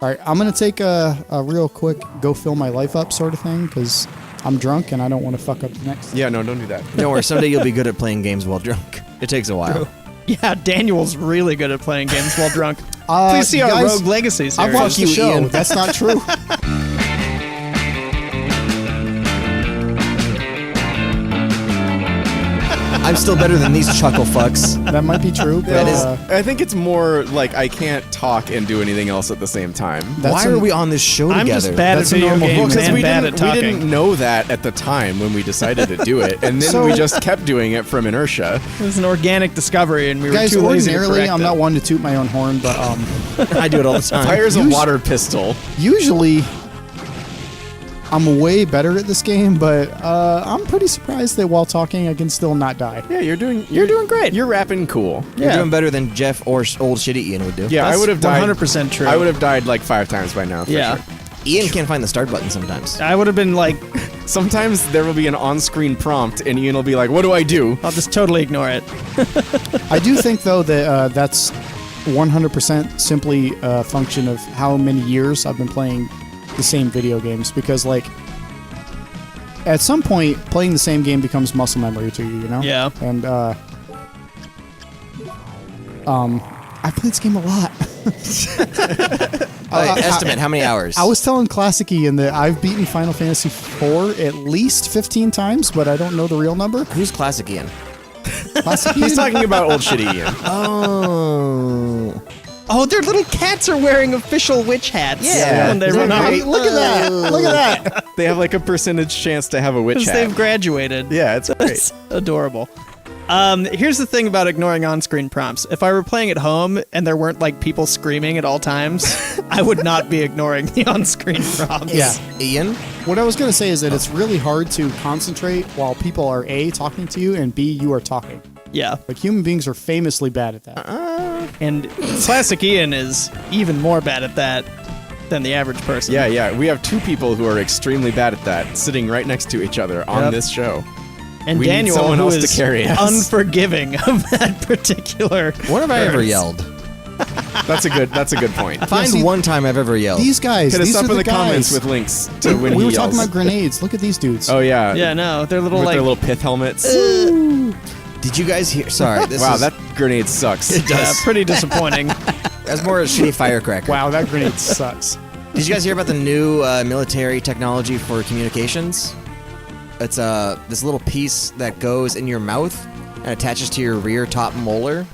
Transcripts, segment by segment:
All right, I'm going to take a real quick go fill my life up sort of thing because I'm drunk and I don't want to fuck up the next. Yeah, no, don't do that. Don't worry, someday you'll be good at playing games while drunk. It takes a while. True. Yeah, Danual's really good at playing games while drunk. Please see our guys, Rogue Legacy series. I've watched the show. Ian. That's not true. I'm still better than these chuckle fucks. That might be true. But, I think it's more like I can't talk and do anything else at the same time. Why are we on this show I'm together? just bad at That's a video normal- games Because and we bad at didn't, we talking. didn't know that at the time when we decided to do it, and then So- we just kept doing it from inertia. It was an organic discovery, and we were guys, too lazy to ordinarily, correct I'm it. not one to toot my own horn, but I do it all the time. Fires a Use- water pistol. usually I'm way better at this game, but I'm pretty surprised that while talking, I can still not die. Yeah, you're doing great. You're rapping cool. You're doing better than Jeff or old shitty Ian would do. Yeah, That's I would have died. 100% true. I would have died like 5 times by now. For Yeah. sure. Ian can't find the start button sometimes. I would have been like, Sometimes there will be an on-screen prompt, and Ian will be like, "What do I do?" I'll just totally ignore it. I do think, though, that that's 100% simply a function of how many years I've been playing the same video games, because, like, at some point, playing the same game becomes muscle memory to you, you know? Yeah. And, I played this game a lot. Estimate, how many hours? I was telling Classic Ian that I've beaten Final Fantasy IV at least 15 times, but I don't know the real number. Who's Classic Ian? Classic He's Ian? talking about old shitty Ian. Oh. Oh, their little cats are wearing official witch hats. Yeah. When they Isn't run that out. great? Look at that! Look at that! They have like a percentage chance to have a witch Because hat. they've graduated. Yeah, it's great. It's adorable. Here's the thing about ignoring on-screen prompts. If I were playing at home and there weren't like people screaming at all times, I would not be ignoring the on-screen prompts. Yeah. Ian? What I was going to say is that it's really hard to concentrate while people are A, talking to you, and B, you are talking. Yeah. Like, human beings are famously bad at that. And Classic Ian is even more bad at that than the average person. Yeah. We have 2 people who are extremely bad at that, sitting right next to each other on Yep. this show. And We need Daniel, someone who else to is carry us. unforgiving of that particular. When have I ever curse. yelled? That's a good point. Find see, one time I've ever yelled. These guys, Hit us these up are in the the comments guys. with links to when We he were yells. talking about grenades. Look at these dudes. Oh yeah. Yeah, no, they're little With like. their little pith helmets. Did you guys hear? Sorry, this Wow, is, that grenade sucks. Yeah, pretty disappointing. that's more a shitty firecracker. Wow, that grenade sucks. Did you guys hear about the new military technology for communications? It's this little piece that goes in your mouth and attaches to your rear top molar.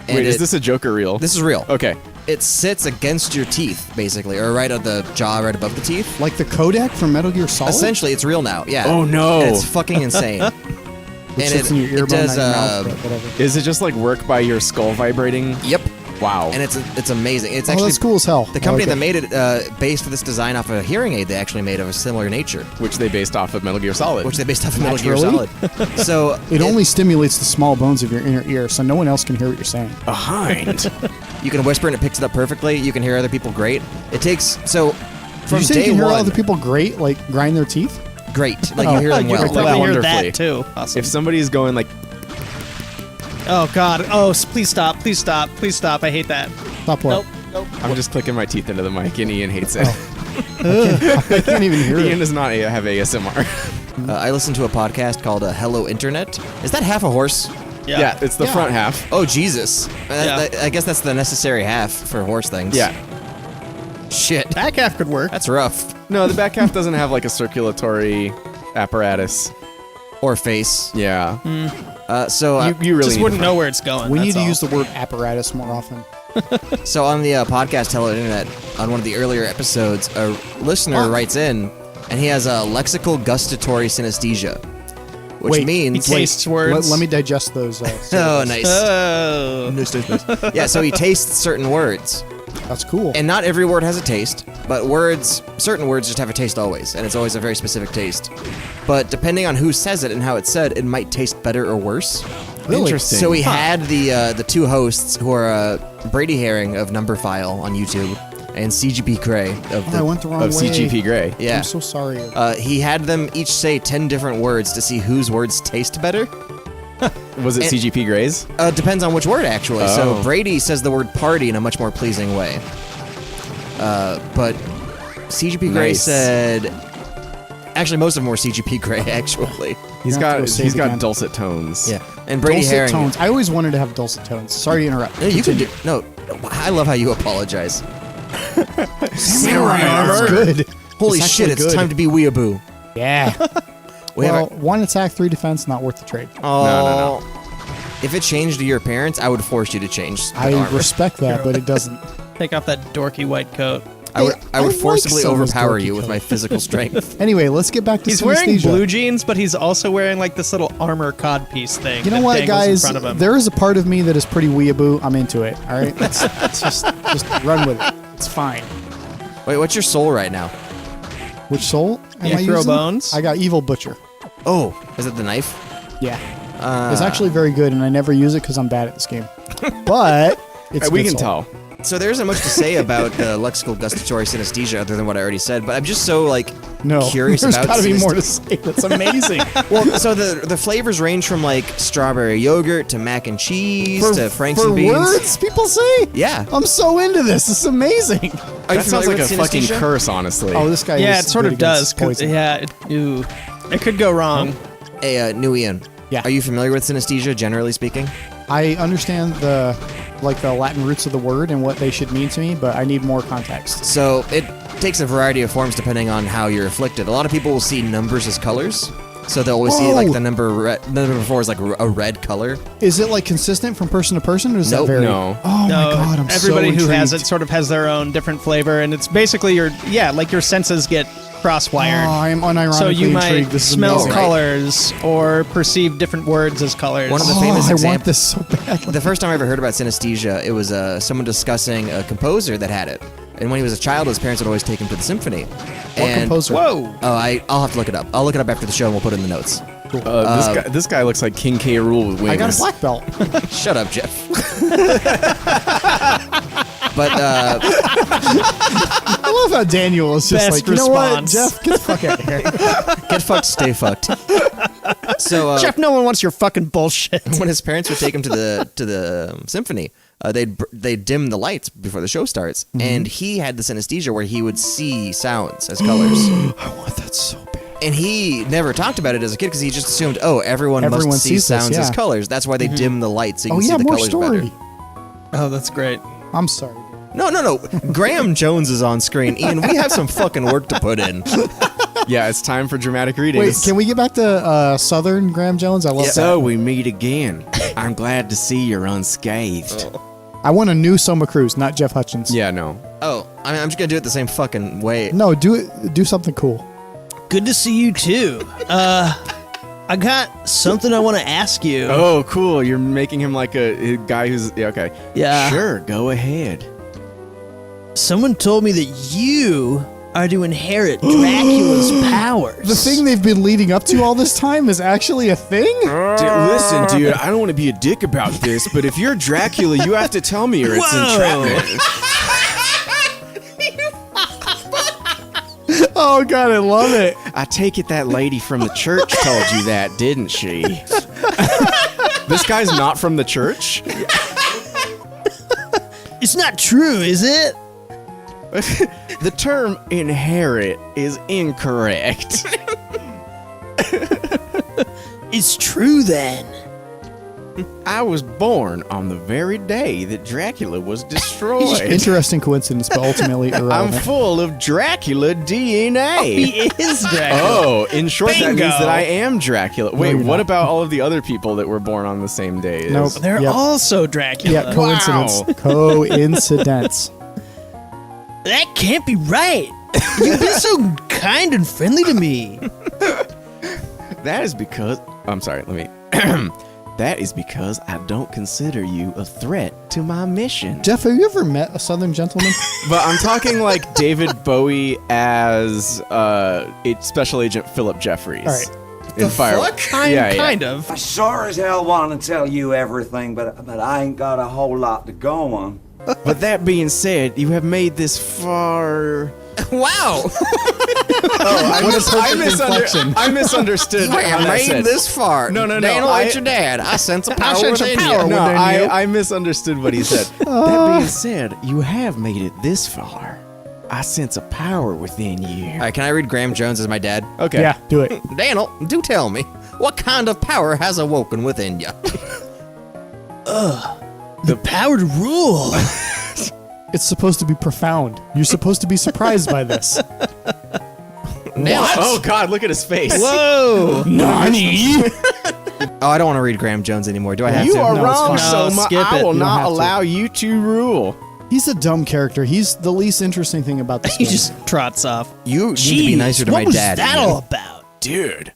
And Wait, is this a joke or real? This is real. Okay. It sits against your teeth, basically, or right at the jaw, right above the teeth. Like the Kodak from Metal Gear Solid? Essentially, it's real now. Yeah. Oh, no. And it's fucking insane. Which and sits in your ear it bone, does. not your mouth, but whatever. Is it just like work by your skull vibrating? Yep. Wow. And it's amazing. It's Oh, actually that's cool as hell. the company I like that made it based for this design off a hearing aid they actually made of a similar nature, which they based off of Metal Gear Solid. which they based off of Metal Gear Naturally. Solid. So It only stimulates the small bones of your inner ear, so no one else can hear what you're saying. behind. you can whisper and it picks it up perfectly. You can hear other people great. It takes so Did from you say day you can hear one. other people great, like grind their teeth? Great, like Oh, you hear them you well. can Well, Well, we hear wonderfully. that too. Awesome. If somebody's going like, Oh God! Oh, please stop! Please stop! Please stop! I hate that. Stop what? Nope. I'm just clicking my teeth into the mic, and Ian hates it. I can't even hear Ian it. does not have ASMR. I listened to a podcast called Hello Internet. Is that half a horse? Yeah, it's the Yeah. front half. Oh Jesus! Yeah. I guess that's the necessary half for horse things. Yeah. Shit. Back half could work. That's rough. No, the back half doesn't have like a circulatory apparatus. Or face. Yeah. So You really Just need wouldn't to- know where it's going. We need that's to all. use the word apparatus more often. So on the podcast Hello Internet, on one of the earlier episodes, a listener writes in, and he has a lexical gustatory synesthesia, which Wait, He means tastes words. Let me digest those. oh syllables. nice. Oh. Yeah, so he tastes certain words, That's cool. and not every word has a taste, but certain words just have a taste always, and it's always a very specific taste. But depending on who says it and how it's said, it might taste better or worse. Really? Interesting. So we had the 2 hosts who are Brady Herring of Number File on YouTube and CGP Cray of I went the wrong of way. CGP Grey. yeah. I'm so sorry. He had them each say 10 different words to see whose words taste better. Was it And- CGP Grey's? Depends on which word, actually. So Oh. Brady says the word party in a much more pleasing way. But CGP Grey Nice. said... Actually, most of them were CGP Grey, actually. He's You have to go got save again. dulcet tones. Yeah. And Brady Dulcet Herring... tones. I always wanted to have dulcet tones. Sorry to interrupt. No, you can do... Continue. No, I love how you apologize. Samurai armor. It's good. Holy It's shit, actually it's good. time to be weeaboo. Yeah. We have Well, 1 attack, 3 defense, not worth the trade. Oh. If it changed to your parents, I would force you to change the I armor. respect that, but it doesn't. Take off that dorky white coat. I would I like forcibly Silver's overpower dorky you with coat. my physical strength. Anyway, let's get back to He's wearing synesthesia. blue jeans, but he's also wearing like this little armor codpiece thing. You know that what, dangles guys? In front of him. There is a part of me that is pretty weeaboo. I'm into it. All right, let's just run with it. It's fine. Wait, what's your soul right now? Which soul am You I throw using? bones? I got evil butcher. Oh, is it the knife? Yeah, it's actually very good, and I never use it because I'm bad at this game. But it's We good can soul. tell. So there isn't much to say about the lexical gustatory synesthesia other than what I already said, but I'm just so like No, curious there's about got to be more to synesthesia. say. That's amazing. Well, so the flavors range from like strawberry yogurt to mac and cheese to Franks for and beans. words people say. Yeah. I'm so into this. It's amazing. Are you That sounds familiar like a with fucking synesthesia? curse, honestly. Oh, this guy. yeah, is it sort good of does. against 'cause- poison. Yeah, it could go wrong. Hey, New Ian. Yeah. Are you familiar with synesthesia, generally speaking? I understand the Latin roots of the word and what they should mean to me, but I need more context. So it takes a variety of forms depending on how you're afflicted. A lot of people will see numbers as colors. So they'll always see like Whoa. the number 4 is like a red color. Is it like consistent from person to person, or is Nope. that very? No. Oh No, my god, I'm everybody so who has it intrigued. sort of has their own different flavor, and it's basically your senses get cross-wired. Oh, I am unironically So you might intrigued. This is smell amazing. colors or perceive different words as colors. One of the Oh, famous I example- want this so bad. The first time I ever heard about synesthesia, it was someone discussing a composer that had it. And when he was a child, his parents would always take him to the symphony. What composer? Whoa! Oh, I'll have to look it up. I'll look it up after the show and we'll put it in the notes. This guy looks like King K. Rool with wings. I got a black belt. Shut up, Jeff. But I love how Danual is just Best like, you know what, response. Jeff, get the fuck out of here. get fucked, stay fucked. So Jeff, no one wants your fucking bullshit. when his parents would take him to the symphony, they'd dim the lights before the show starts, and he had the synesthesia where he would see sounds as colors. I want that so bad. And he never talked about it as a kid because he just assumed, oh, everyone Everyone must see sees this, sounds as yeah. colors. That's why they dim the lights so you Oh can yeah, see the more colors story. better. Oh, that's great. I'm sorry. No. Graham Jones is on screen. Ian, we have some fucking work to put in. Yeah, it's time for dramatic Wait, readings. can we get back to Southern Graham Jones? I love that. So we meet again. I'm glad to see you're unscathed. I want a new Soma Cruz, not Jeff Hutchins. Yeah, no. Oh, I mean, I'm just going to do it the same fucking way. No, do something cool. Good to see you too. I got something I want to ask you. Oh, cool. You're making him like a guy who's... Yeah, okay. Yeah. Sure, go ahead. Someone told me that you are to inherit Dracula's powers. The thing they've been leading up to all this time is actually a thing? Listen, dude, I don't want to be a dick about this, but if you're Dracula, you have to tell me or it's Whoa. entrapment. Oh god, I love it. I take it that lady from the church told you that, didn't she? This guy's not from the church? It's not true, is it? The term inherit is incorrect. It's true then. I was born on the very day that Dracula was destroyed. Interesting coincidence, but ultimately I'm irrelevant. full of Dracula DNA. He is Dracula. Oh, in short, that Bingo. means that I am Dracula. Wait, you're what not. about all of the other people that were born on the same day? as- Nope. They're Yep. also Dracula. Yeah, coincidence. Wow. Coincidence. That can't be right. You've been so kind and friendly to me. That is because... I'm sorry, let me... That is because I don't consider you a threat to my mission. Jeff, have you ever met a Southern gentleman? But I'm talking like David Bowie as Special Agent Philip Jeffries. All right. In Fire. Kind of. I sure as hell want to tell you everything, but I ain't got a whole lot to go on. But that being said, you have made this far... Wow. I misunderstood what that made said. this far. No. Daniel ain't your dad. I sense a power sense a within power you. No, within you. I misunderstood what he said. That being said, you have made it this far. I sense a power within you. All right, can I read Graham Jones as my dad? Okay. Yeah, do it. Daniel, do tell me, what kind of power has awoken within you? The power to rule. It's supposed to be profound. You're supposed to be surprised by this. Oh God, look at his face. Whoa. Nani? Oh, I don't want to read Graham Jones anymore. Do I have You to? are No, it's wrong, fine. Soma. skip I it. will You don't not have to. allow you to rule. He's a dumb character. He's the least interesting thing about this He game. just trots off. You need to be nicer to what my was dad. that Ian. all about? Dude.